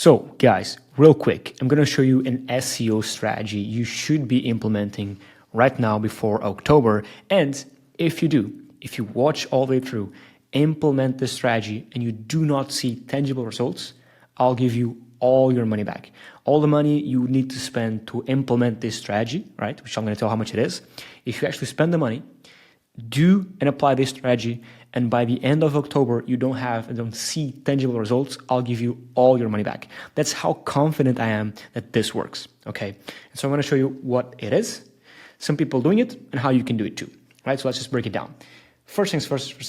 So guys, real quick, I'm going to show you an SEO strategy you should be implementing right now before October. And if you do, if you watch all the way through, implement this strategy and you do not see tangible results, I'll give you all your money back. All the money you need to spend to implement this strategy, right? Which I'm going to tell how much it is. If you actually spend the money, do and apply this strategy, and by the end of October, you don't see tangible results, I'll give you all your money back. That's how confident I am that this works, okay? And so I'm going to show you what it is, some people doing it, and how you can do it too, right? So let's just break it down. First thing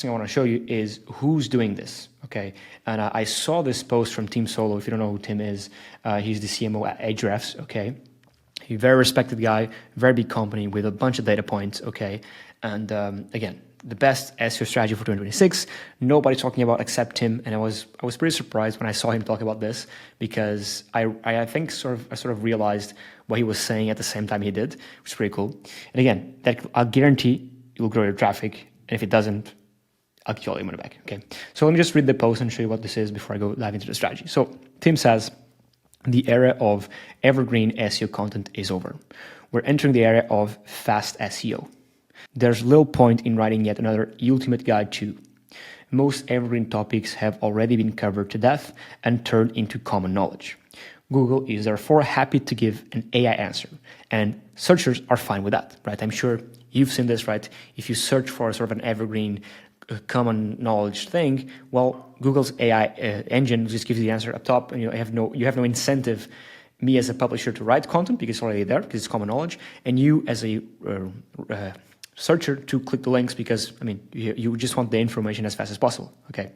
I want to show you is who's doing this, okay? And I saw this post from Team Soulo. If you don't know who Tim is, he's the CMO at Ahrefs, okay? He's a very respected guy, very big company with a bunch of data points, okay? And again, the best SEO strategy for 2026. Nobody's talking about except him, and I was pretty surprised when I saw him talk about this, because I think I sort of realized what he was saying at the same time he did, which is pretty cool. And again, that I'll guarantee it will grow your traffic, and if it doesn't, I'll get you all your money back. Okay, so let me just read the post and show you what this is before I go dive into the strategy. So Tim says, the era of evergreen SEO content is over. We're entering the era of fast SEO. There's little point in writing yet another ultimate guide to. Most evergreen topics have already been covered to death and turned into common knowledge. Google is therefore happy to give an AI answer, and searchers are fine with that, right? I'm sure you've seen this, right? If you search for sort of an evergreen common knowledge thing, well, Google's AI engine just gives you the answer up top, and you have no incentive, me as a publisher, to write content because it's already there, because it's common knowledge, and you as a searcher to click the links because, I mean, you just want the information as fast as possible, okay?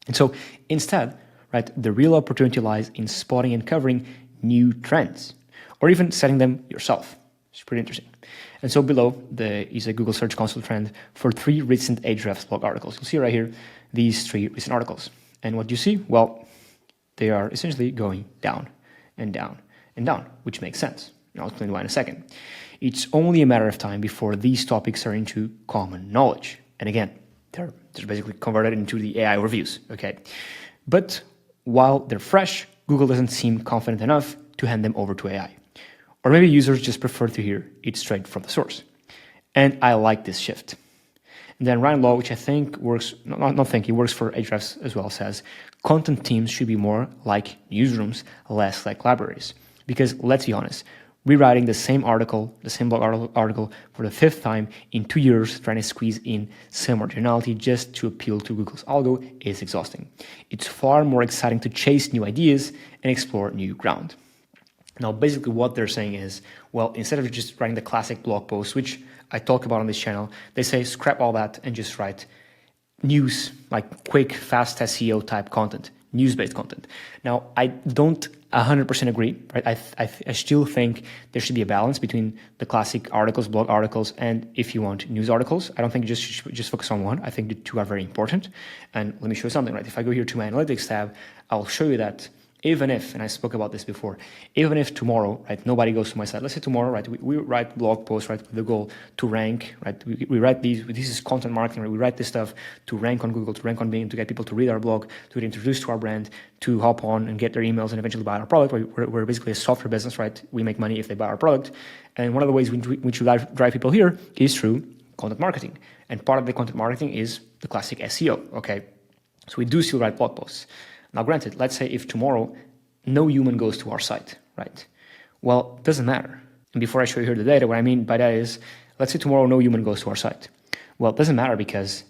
And so instead, right, the real opportunity lies in spotting and covering new trends, or even setting them yourself. It's pretty interesting. And so below is a Google Search Console trend for 3 recent Ahrefs blog articles. You'll see right here these 3 recent articles. And what do you see? Well, they are essentially going down and down and down, which makes sense. And I'll explain why in a second. It's only a matter of time before these topics are into common knowledge. And again, they're basically converted into the AI reviews, okay? But while they're fresh, Google doesn't seem confident enough to hand them over to AI. Or maybe users just prefer to hear it straight from the source. And I like this shift. And then Ryan Law, which I think works, he works for Ahrefs as well, says, content teams should be more like newsrooms, less like libraries. Because let's be honest, rewriting the same article, the same blog article for the 5th time in 2 years, trying to squeeze in some originality just to appeal to Google's algo is exhausting. It's far more exciting to chase new ideas and explore new ground. Now, basically what they're saying is, well, instead of just writing the classic blog post, which I talk about on this channel, they say scrap all that and just write news, like quick, fast SEO type content, news-based content. Now, I don't 100% agree, right? I still think there should be a balance between the classic articles, blog articles, and if you want news articles. I don't think you just focus on one. I think the 2 are very important. And let me show you something, right? If I go here to my analytics tab, I'll show you that even if, and I spoke about this before, even if tomorrow, right, nobody goes to my site, let's say tomorrow, right, we write blog posts, right, with the goal to rank, right, we write these, this is content marketing, right, we write this stuff to rank on Google, to rank on Bing, to get people to read our blog, to get introduced to our brand, to hop on and get their emails and eventually buy our product. We're basically a software business, right? We make money if they buy our product. And one of the ways which we drive people here is through content marketing. And part of the content marketing is the classic SEO, okay? So we do still write blog posts. Now, granted, let's say if tomorrow no human goes to our site, right? Well, it doesn't matter. And before I show you here the data, what I mean by that is, let's say tomorrow no human goes to our site. Well, it doesn't matter, because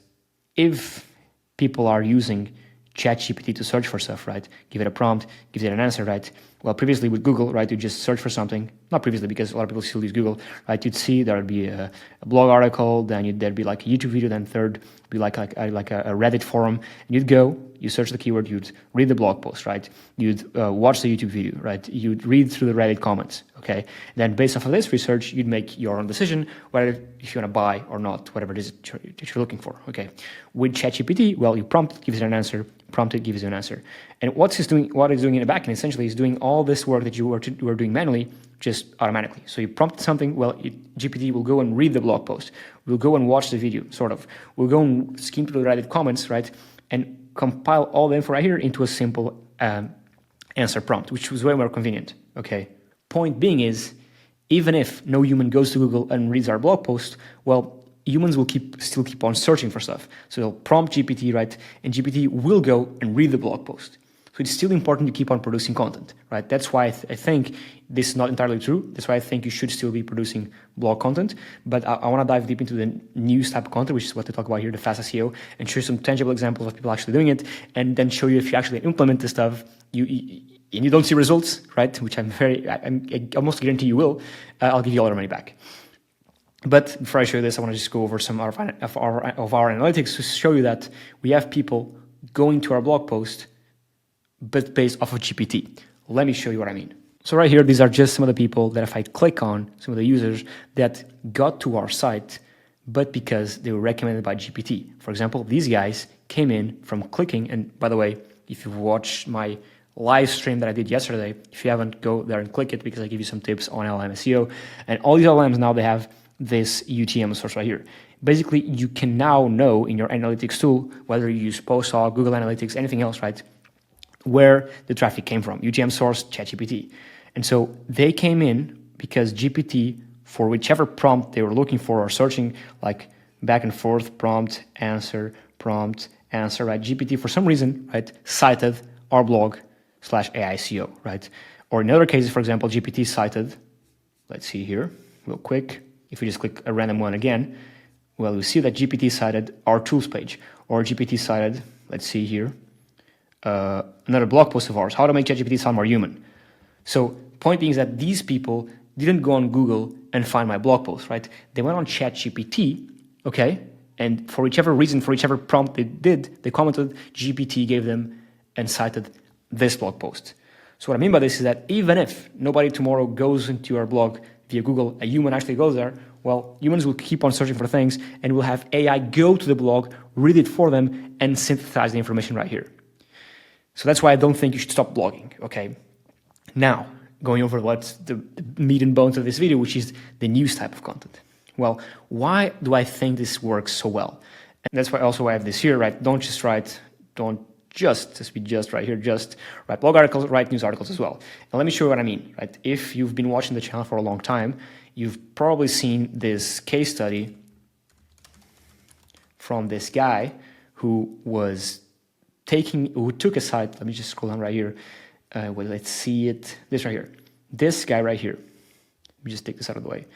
if people are using ChatGPT to search for stuff, right? Give it a prompt, gives it an answer, right? Well, previously with Google, right, you just search for something. Not previously, because a lot of people still use Google, right? You'd see there would be a blog article, then there'd be like a YouTube video, then third be like a Reddit forum. And you'd go, you search the keyword, you'd read the blog post, right? You'd watch the YouTube video, right? You'd read through the Reddit comments, okay? Then based off of this research, you'd make your own decision whether if you want to buy or not, whatever it is that you're looking for, okay? With ChatGPT, well, you prompt it, gives it an answer, prompt it, gives you an answer. And what it's doing in the backend essentially is doing all this work that you were doing manually, just automatically. So you prompt something, well, GPT will go and read the blog post. We'll go and watch the video, sort of. We'll go and skim through the Reddit comments, right? And compile all the info right here into a simple answer prompt, which was way more convenient. Okay. Point being is, even if no human goes to Google and reads our blog post, well, humans will still keep on searching for stuff. So they'll prompt GPT, right? And GPT will go and read the blog post. So it's still important to keep on producing content, right? That's why I think this is not entirely true. That's why I think you should still be producing blog content. But I want to dive deep into the news type of content, which is what we talk about here, the fast SEO, and show some tangible examples of people actually doing it, and then show you if you actually implement this stuff, and you don't see results, right? Which I almost guarantee you will. I'll give you all your money back. But before I show you this, I want to just go over some of our analytics to show you that we have people going to our blog post, but based off of GPT. Let me show you what I mean. So right here, these are just some of the people that if I click on, some of the users that got to our site, but because they were recommended by GPT. For example, these guys came in from clicking, and by the way, if you've watched my live stream that I did yesterday, if you haven't, go there and click it because I give you some tips on LLM SEO. And all these LLMs now, they have this UTM source right here. Basically, you can now know in your analytics tool, whether you use PostHawk, Google Analytics, anything else, right, where the traffic came from. UTM source, ChatGPT. And so they came in because GPT, for whichever prompt they were looking for or searching, like back and forth, prompt, answer, right? GPT, for some reason, right, cited our blog /AI SEO, right? Or in other cases, for example, GPT cited, let's see here, real quick. If we just click a random one again, well, we see that GPT cited our tools page, or GPT cited, let's see here, another blog post of ours, how to make ChatGPT sound more human. So point being is that these people didn't go on Google and find my blog post, right? They went on ChatGPT, okay? And for whichever reason, for whichever prompt they did, they commented, GPT gave them and cited this blog post. So what I mean by this is that even if nobody tomorrow goes into your blog via Google, a human actually goes there, well, humans will keep on searching for things and will have AI go to the blog, read it for them, and synthesize the information right here. So that's why I don't think you should stop blogging, okay? Now, going over what's the meat and bones of this video, which is the news type of content. Well, why do I think this works so well? And that's why also I have this here, right? Don't just write blog articles, write news articles as well. And let me show you what I mean, right? If you've been watching the channel for a long time, you've probably seen this case study from this guy who took a site. Let me just scroll down right here. Well, let's see it. This right here. This guy right here. Let me just take this out of the way.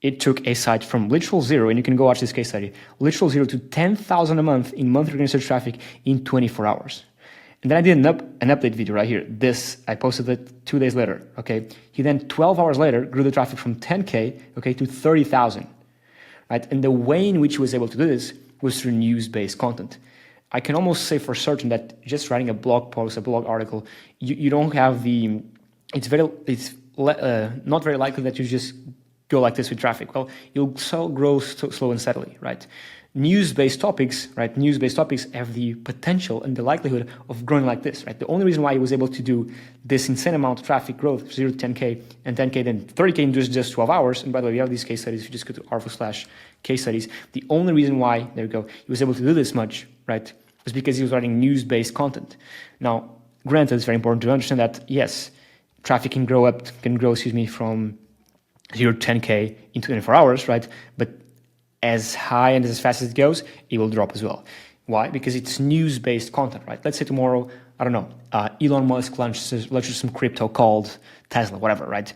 It took a site from literal zero, and you can go watch this case study, literal zero to 10,000 a month in monthly organic search traffic in 24 hours. And then I did an update video right here. This, I posted it 2 days later, okay? He then 12 hours later grew the traffic from 10K, okay, to 30,000, right? And the way in which he was able to do this was through news-based content. I can almost say for certain that just writing a blog post, a blog article, you don't have the, it's not very likely that you just go like this with traffic. Well, you'll grow slow and steadily, right? News-based topics, right? News-based topics have the potential and the likelihood of growing like this, right? The only reason why he was able to do this insane amount of traffic growth, 0 to 10K, and 10K, then 30K in just 12 hours. And by the way, we have these case studies. If you just go to Arvow/case studies, the only reason why, there we go, he was able to do this much, right, was because he was writing news-based content. Now, granted, it's very important to understand that, yes, traffic can grow from 0 to 10K in 24 hours, right? But as high and as fast as it goes, it will drop as well. Why? Because it's news-based content, right? Let's say tomorrow, I don't know, Elon Musk launches some crypto called Tesla, whatever, right?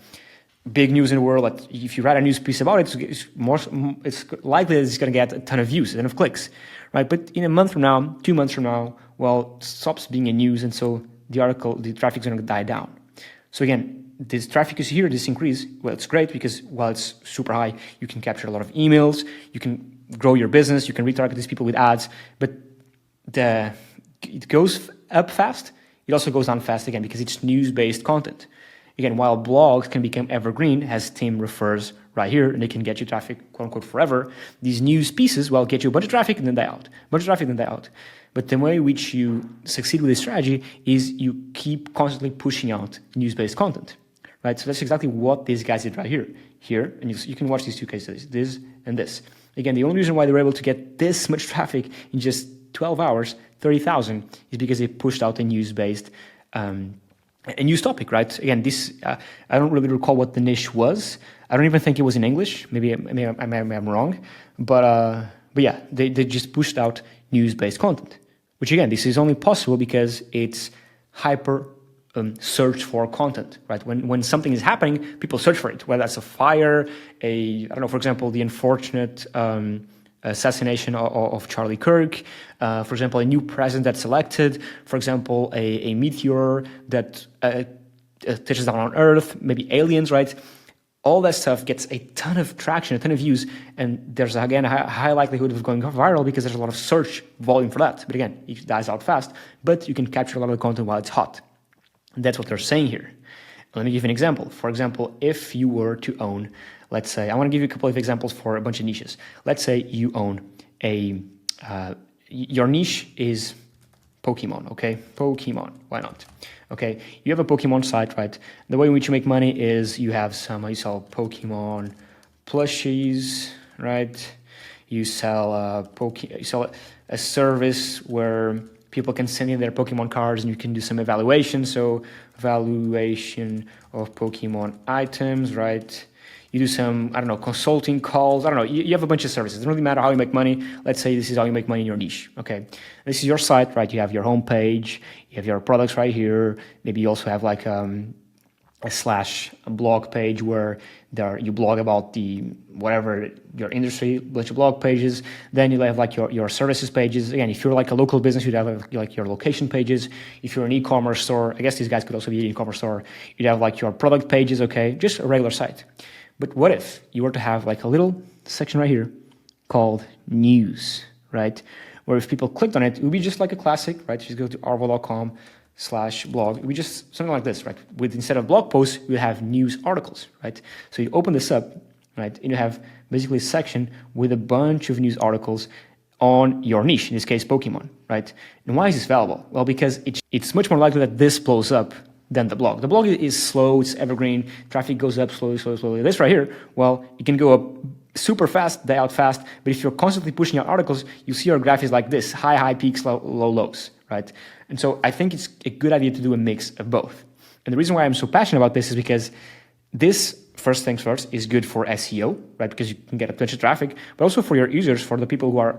Big news in the world, but if you write a news piece about it, it's likely that it's going to get a ton of views, a ton of clicks, right? But in a month from now, 2 months from now, well, it stops being a news, and so the traffic is going to die down. So again, this traffic is here, this increase, well, it's great because while it's super high, you can capture a lot of emails, you can grow your business, you can retarget these people with ads, but it goes up fast, it also goes down fast again because it's news-based content. Again, while blogs can become evergreen, as Tim refers right here, and they can get you traffic, quote unquote, forever, these news pieces, well, get you a bunch of traffic and then die out, But the way in which you succeed with this strategy is you keep constantly pushing out news-based content. Right, so that's exactly what these guys did right here, and you can watch these two case studies, this and this. Again, the only reason why they were able to get this much traffic in just 12 hours, 30,000, is because they pushed out a news-based a news topic, right? Again, this I don't really recall what the niche was. I don't even think it was in English. Maybe I'm wrong, but yeah, they just pushed out news-based content, which again, this is only possible because it's hyper search for content, right? When something is happening, people search for it, whether that's a fire, I don't know, for example, the unfortunate assassination of Charlie Kirk, for example, a new president that's elected, for example, a meteor that touches down on Earth, maybe aliens, right? All that stuff gets a ton of traction, a ton of views, and there's, again, a high likelihood of going viral because there's a lot of search volume for that. But again, it dies out fast, but you can capture a lot of the content while it's hot. And that's what they're saying here. Let me give you an example. For example, if you were to own, let's say, I want to give you a couple of examples for a bunch of niches. Let's say you own your niche is Pokemon, okay? Pokemon, why not? Okay, you have a Pokemon site, right? The way in which you make money is you have you sell Pokemon plushies, right? You sell you sell a service where people can send in their Pokemon cards and you can do some evaluation. So valuation of Pokemon items, right? You do some, I don't know, consulting calls. I don't know. You have a bunch of services. It doesn't really matter how you make money. Let's say this is how you make money in your niche. Okay. This is your site, right? You have your homepage. You have your products right here. Maybe you also have like a blog page where you blog about the whatever your industry, a bunch of blog pages. Then you have like your services pages. Again, if you're like a local business, you'd have like your location pages. If you're an e-commerce store, I guess these guys could also be an e-commerce store. You'd have like your product pages. Okay, just a regular site. But what if you were to have like a little section right here called news, right? Where if people clicked on it, it would be just like a classic, right? Just go to arvow.com/blog. It would be just something like this, right? With instead of blog posts, you have news articles, right? So you open this up, right? And you have basically a section with a bunch of news articles on your niche, in this case, Pokemon, right? And why is this valuable? Well, because it's much more likely that this blows up than the blog. The blog is slow, it's evergreen, traffic goes up slowly. This right here, well, it can go up super fast, die out fast, but if you're constantly pushing out articles, you see your graph is like this, high peaks, low lows, right? And so I think it's a good idea to do a mix of both. And the reason why I'm so passionate about this is because this, first things first, is good for SEO, right? Because you can get a bunch of traffic, but also for your users, for the people who are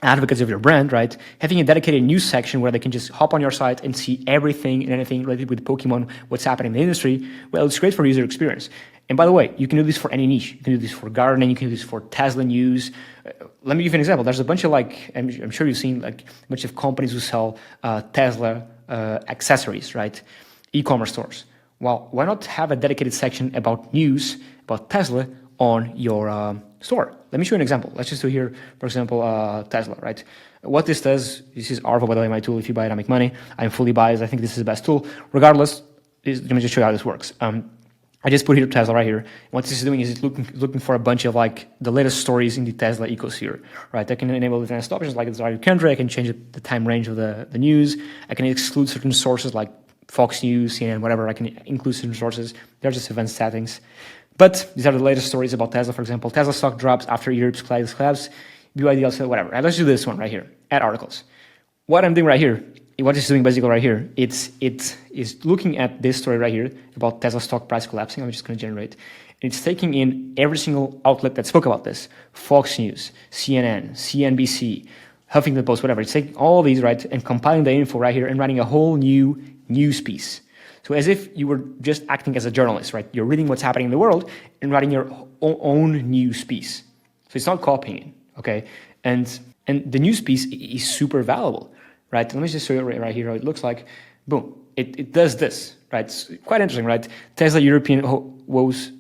advocates of your brand, right? Having a dedicated news section where they can just hop on your site and see everything and anything related with Pokemon, what's happening in the industry, well, it's great for user experience. And by the way, you can do this for any niche. You can do this for gardening, you can do this for Tesla news. Let me give you an example. There's a bunch of I'm sure you've seen like a bunch of companies who sell Tesla accessories, right? E-commerce stores. Well, why not have a dedicated section about news, about Tesla on your store? Let me show you an example. Let's just do here, for example, Tesla, right? What this does, this is Arvow, by the way, my tool. If you buy it, I make money. I'm fully biased. I think this is the best tool. Regardless, let me just show you how this works. I just put here Tesla right here. What this is doing is it's looking for a bunch of like the latest stories in the Tesla ecosphere, right? I can enable advanced options like the target country. I can change the time range of the news. I can exclude certain sources like Fox News, CNN, whatever. I can include certain sources. They're just event settings. But these are the latest stories about Tesla, for example. Tesla stock drops after Europe's collapse. BYD also, whatever. And let's do this one right here, add articles. What I'm doing right here, what it's doing basically right here, it is looking at this story right here about Tesla stock price collapsing. I'm just going to generate. And it's taking in every single outlet that spoke about this. Fox News, CNN, CNBC, Huffington Post, whatever. It's taking all these, right, and compiling the info right here and writing a whole new news piece. So as if you were just acting as a journalist, right? You're reading what's happening in the world and writing your own news piece. So it's not copying it, okay? And the news piece is super valuable, right? Let me just show you right here how it looks like. Boom, it does this, right? It's quite interesting, right? Tesla European woes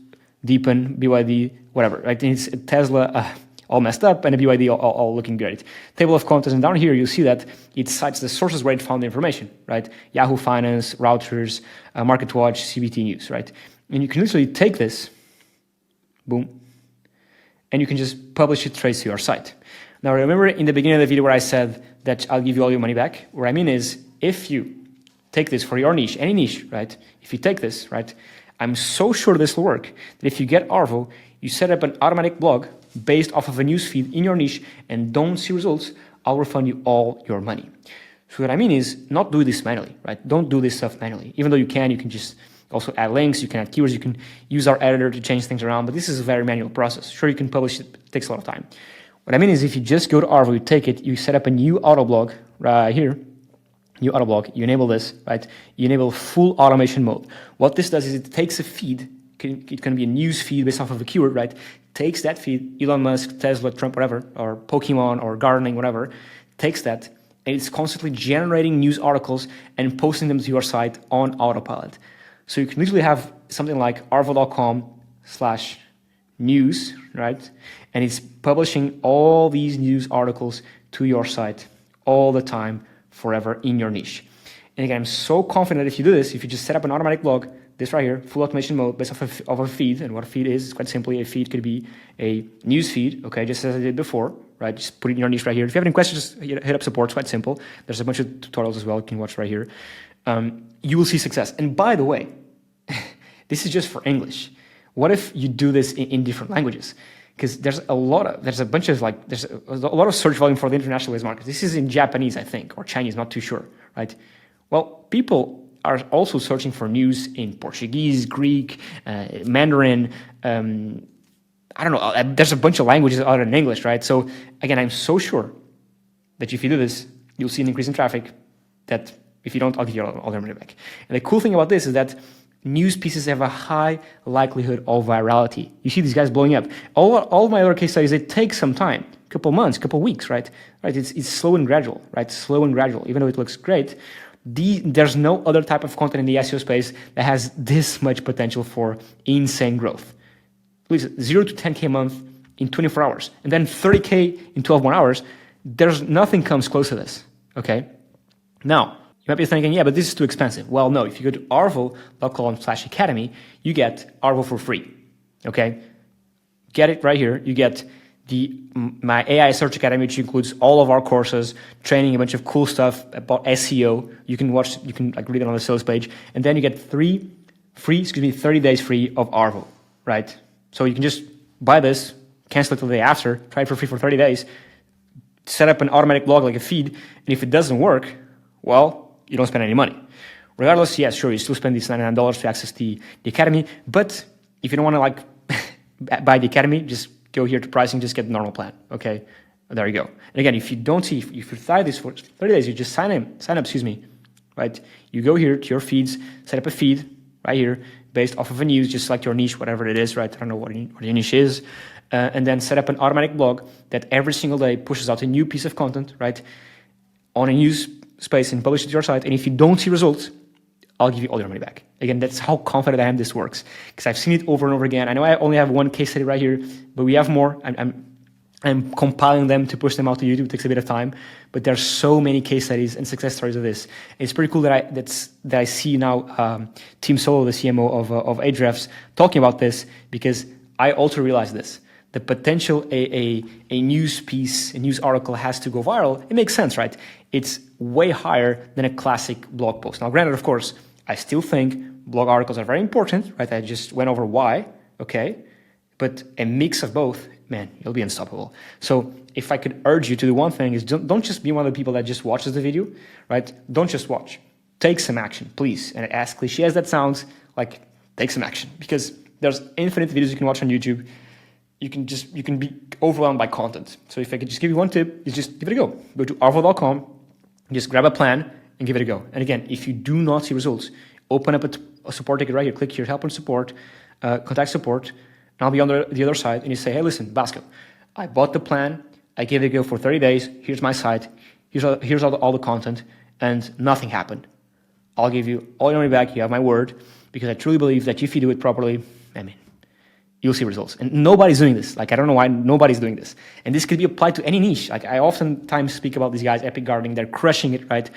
deepen, BYD, whatever, right? And it's Tesla all messed up and a BYD all looking great. Table of contents, and down here you see that it cites the sources where it found the information, right? Yahoo Finance, Reuters, MarketWatch, CBT News, right? And you can literally take this, boom, and you can just publish it straight to your site. Now remember in the beginning of the video where I said that I'll give you all your money back? What I mean is, if you take this for your niche, any niche, right? If you take this, right? I'm so sure this will work that if you get Arvow, you set up an automatic blog based off of a news feed in your niche and don't see results, I'll refund you all your money. So what I mean is not do this manually, right? Don't do this stuff manually. Even though you can just also add links, you can add keywords, you can use our editor to change things around, but this is a very manual process. Sure, you can publish it, but it takes a lot of time. What I mean is if you just go to Arvow, you take it, you set up a new autoblog right here, new autoblog, you enable this, right? You enable full automation mode. What this does is it takes a feed, it can be a news feed based off of a keyword, right? Takes that feed, Elon Musk, Tesla, Trump, whatever, or Pokemon, or gardening, whatever, takes that, and it's constantly generating news articles and posting them to your site on autopilot. So you can literally have something like arvow.com/news, right? And it's publishing all these news articles to your site all the time, forever in your niche. And again, I'm so confident that if you do this, if you just set up an automatic blog, this right here, full automation mode based off of a feed, and what a feed is quite simply, a feed could be a news feed, okay, just as I did before, right? Just put it in your niche right here. If you have any questions, just hit up support, it's quite simple. There's a bunch of tutorials as well you can watch right here. You will see success. And by the way, this is just for English. What if you do this in different languages? Because there's a lot of search volume for the international market. This is in Japanese, I think, or Chinese, not too sure, right? Well, people are also searching for news in Portuguese, Greek, Mandarin, I don't know, there's a bunch of languages other than English, right? So again, I'm so sure that if you do this, you'll see an increase in traffic that if you don't, I'll give you all the money back. And the cool thing about this is that news pieces have a high likelihood of virality. You see these guys blowing up. All my other case studies, it takes some time, a couple months, a couple weeks, right? It's slow and gradual, right? Slow and gradual, even though it looks great. There's no other type of content in the SEO space that has this much potential for insane growth. Please, 0 to 10K a month in 24 hours, and then 30K in 12 more hours. There's nothing comes close to this, okay? Now, you might be thinking, yeah, but this is too expensive. Well, no, if you go to arvow.com/academy, you get Arvow for free, okay? Get it right here. You get my AI Search Academy, which includes all of our courses, training, a bunch of cool stuff about SEO. You can watch, you can read it on the sales page, and then you get 30 days free of Arvow, right? So you can just buy this, cancel it the day after, try it for free for 30 days, set up an automatic blog like a feed, and if it doesn't work, well, you don't spend any money. Regardless, yes, sure, you still spend these $99 to access the academy, but if you don't want to buy the academy, just go here to pricing, just get the normal plan, okay? There you go. And again, if you don't see, if you try this for 30 days, you just sign up, right? You go here to your feeds, set up a feed right here based off of a news, just like your niche, whatever it is, right? I don't know what your niche is. And then set up an automatic blog that every single day pushes out a new piece of content, right? On a news space and publish it to your site. And if you don't see results, I'll give you all your money back. Again, that's how confident I am this works, because I've seen it over and over again. I know I only have one case study right here, but we have more. I'm compiling them to push them out to YouTube. It takes a bit of time, but there's so many case studies and success stories of this. It's pretty cool that I see now Team Soulo, the CMO of Ahrefs, talking about this, because I also realized this. The potential a news piece, a news article has to go viral, it makes sense, right? It's way higher than a classic blog post. Now, granted, of course, I still think blog articles are very important, right? I just went over why, okay? But a mix of both, man, you'll be unstoppable. So if I could urge you to do one thing is don't just be one of the people that just watches the video, right? Don't just watch. Take some action, please. And as cliche as that sounds, take some action, because there's infinite videos you can watch on YouTube. You can be overwhelmed by content. So if I could just give you one tip, is just give it a go. Go to arvow.com, just grab a plan and give it a go. And again, if you do not see results, open up a support ticket right here. Click here, help and support, contact support, and I'll be on the other side. And you say, hey, listen, Basco, I bought the plan. I gave it a go for 30 days. Here's my site. Here's all the content, and nothing happened. I'll give you all your money back. You have my word, because I truly believe that if you do it properly, you'll see results. And nobody's doing this. I don't know why nobody's doing this. And this could be applied to any niche. I oftentimes speak about these guys, Epic Gardening. They're crushing it, right?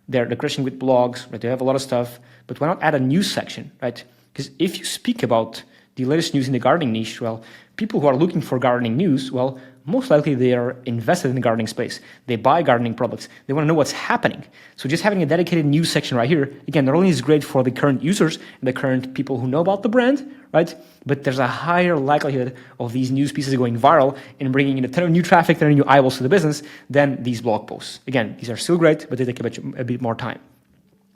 They're crushing with blogs, right? They have a lot of stuff. But why not add a news section, right? Because if you speak about the latest news in the gardening niche? Well, people who are looking for gardening news, well, most likely they are invested in the gardening space. They buy gardening products. They want to know what's happening. So just having a dedicated news section right here, again, not only is great for the current users and the current people who know about the brand, right? But there's a higher likelihood of these news pieces going viral and bringing in a ton of new traffic, a ton of new eyeballs to the business than these blog posts. Again, these are still great, but they take a bit more time.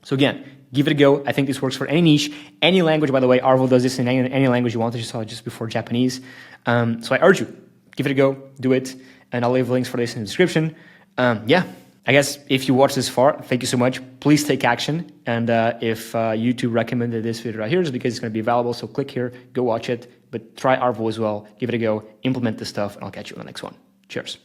So again, give it a go. I think this works for any niche, any language. By the way, Arvow does this in any language you want. I just saw it just before Japanese. So I urge you, give it a go, do it, and I'll leave links for this in the description. Yeah, I guess if you watched this far, thank you so much. Please take action. And if YouTube recommended this video right here, it's because it's going to be available. So click here, go watch it, but try Arvow as well. Give it a go, implement this stuff, and I'll catch you on the next one. Cheers.